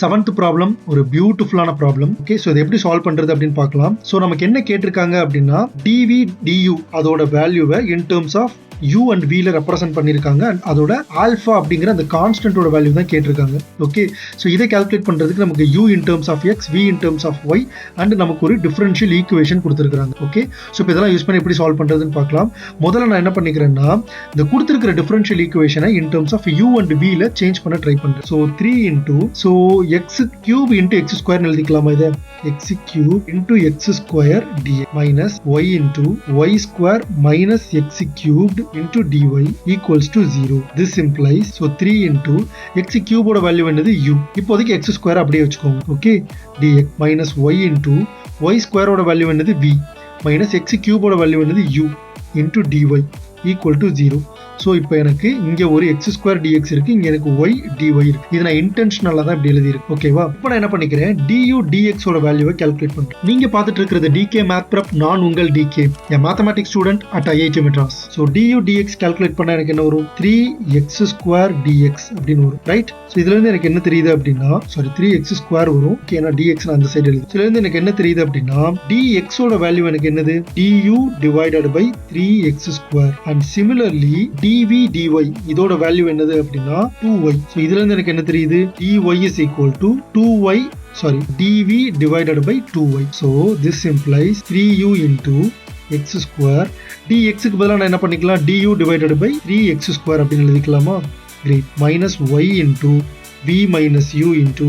7th problem ஒரு பியூட்டிஃபுல்லான problem. Okay, so இதை எப்படி சால்வ் பண்றது அப்படின்னு பார்க்கலாம். ஸோ நமக்கு என்ன கேட்டிருக்காங்க அப்படின்னா dv du அதோட வேல்யூவை in terms of u and v ல ரெப்ரசென்ட் பண்ணிருக்காங்க. அதோட ஆல்பா அப்படிங்கிற அந்த கான்ஸ்டன்டோட வேல்யூ தான் கேட்டிருக்காங்க. ஓகே, ஸோ இதை கால்குலேட் பண்றதுக்கு நமக்கு u in terms of x, v in terms of y and நமக்கு ஒரு டிஃபரன்ஷியல் ஈக்குவேஷன் கொடுத்துருக்காங்க. ஓகே, ஸோ இப்போ இதெல்லாம் யூஸ் பண்ணி எப்படி சால்வ் பண்றதுன்னு பார்க்கலாம். முதல்ல நான் என்ன பண்ணிக்கிறேன்னா இந்த கொடுத்துருக்கிற டிஃபரன்ஷியல் ஈக்குவேஷனை in terms of u and v ல சேஞ்ச் பண்ண ட்ரை பண்றேன். So 3 into so x cube into x square எழுதிக்கலாமா? இதை x cube into x square dx minus y into y square minus x cubed into dy equals to 0. This implies so 3 into x cube ஓட value என்னது u. இப்போதைக்கு x square அப்படியே வச்சுக்கோங்க. Okay, dx minus y into y square ஓட value என்னது v minus x cube ஓட value என்னது u into dy equal to 0. So இப்போ எனக்கு இங்கே ஒரு எக்ஸ் ஸ்கொயர் டிஎக்ஸ் இருக்கு, இங்கே எனக்கு ஒய் டிஒய் இருக்கு. இது நான் இன்டென்ஷனலாக தான் இப்படி எழுதியிருக்கு. ஓகேவா? இப்போ நான் என்ன பண்ணிக்கிறேன், டியூ டிஎக்ஸோட வேல்யூவை கால்குலேட் பண்ணுறேன். நீங்க பார்த்துட்டு இருக்கிறது டிகே மேத் ப்ரெப். நான் உங்கள் DK, mathematics student at IIT Madras. So d u d x calculate பண்ண எனக்கு என்ன வரும்? 3x ஸ்கொயர் டிஎக்ஸ் அப்படின்னு வரும். ரைட்? ஸோ இதுல இருந்து எனக்கு என்ன தெரியுது அப்படின்னா 3x ஸ்கொயர் வரும். ஓகே, ஏன்னா டிஎக்ஸ் நான் அந்த சைடு எழுது. இதுல இருந்து எனக்கு என்ன தெரியுது அப்படின்னா டிஎக்ஸோட வேல்யூ எனக்கு என்னது? du divided by 3x square and similarly dv dy இதோட வேல்யூ என்னது அப்படின்னா 2y. சோ இதுல இருந்து எனக்கு என்ன தெரியுது? dy is equal to 2y dv divided by 2y. so this implies 3u into x square dx க்கு பதிலா நான் என்ன பண்ணிக்கலாம்? du divided by 3x square அப்படின்னு எழுதிக்கலாமா? great. minus y into v minus u into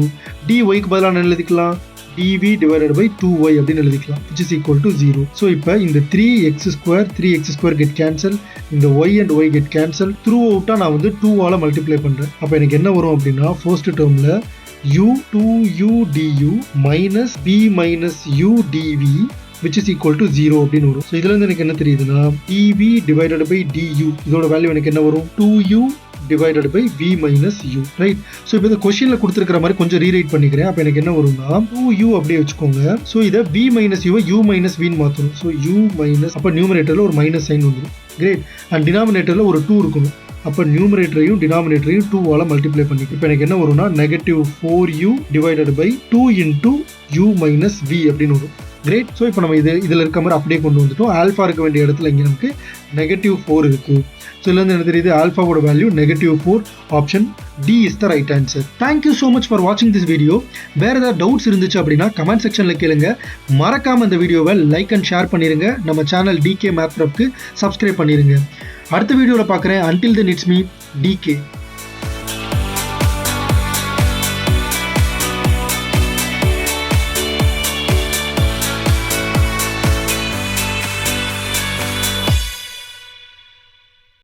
dy க்கு பதிலா நான் எழுதிக்கலாம் dv divided by 2y அப்படின்னு எழுதிக்கலாம், which is equal to 0. so இப்போ இந்த 3x square get cancel, இந்த y and y get cancel. throughout நான் வந்து 2 ஆல மல்டிப்ளை பண்றேன். அப்ப எனக்கு என்ன வரும் அப்படின்னா first டேர்ம்ல u 2u du minus b minus u dv which is equal to 0 அப்படின்னு வரும். so இதுல இருந்து எனக்கு என்ன தெரியுதுன்னா dv divided by du இதோட வேல்யூ எனக்கு என்ன வரும்? 2u divided by v minus u. Right? So இப்போ இந்த கொஸ்டின்ல கொடுத்துருக்கிற மாதிரி கொஞ்சம் ரீரைட் பண்ணிக்கிறேன். அப்போ எனக்கு என்ன வரும்னா 2u அப்படியே வச்சுக்கோங்க. ஸோ இதை v minus u u minus v மாற்றணும். ஸோ u minus அப்போ நியூமரேட்டர்ல ஒரு மைனஸ் சைன் வந்துடும். கிரேட். அண்ட் டினாமினேட்டர்ல ஒரு 2 இருக்கணும். அப்போ நியூமரேட்டரையும் டினாமினேட்டரையும் 2 ஆல மல்டிப்ளை பண்ணி இப்போ எனக்கு என்ன வரும்னா -4u divided by 2 into u minus v அப்படின்னு வரும். கிரேட். ஸோ இப்போ நம்ம இதில் இருக்க மாதிரி அப்படியே கொண்டு வந்துட்டோம். ஆல்ஃபா இருக்க வேண்டிய இடத்துல இங்கே நமக்கு -4 இருக்கு. ஸோ இதுல இருந்து என்ன தெரியுது? ஆல்ஃபாவோட value -4. Option D is the right answer. Thank you so much for வாட்சிங் திஸ் வீடியோ. வேற ஏதாவது டவுட்ஸ் இருந்துச்சு அப்படின்னா கமெண்ட் செக்ஷன்ல கேளுங்க. மறக்காம இந்த வீடியோவை லைக் அண்ட் ஷேர் பண்ணிருங்க. நம்ம சேனல் டிகே மேத் ப்ரெப்க்கு சப்ஸ்கிரைப் பண்ணிருங்க. அடுத்த வீடியோவில் பார்க்குறேன். until then it's me DK.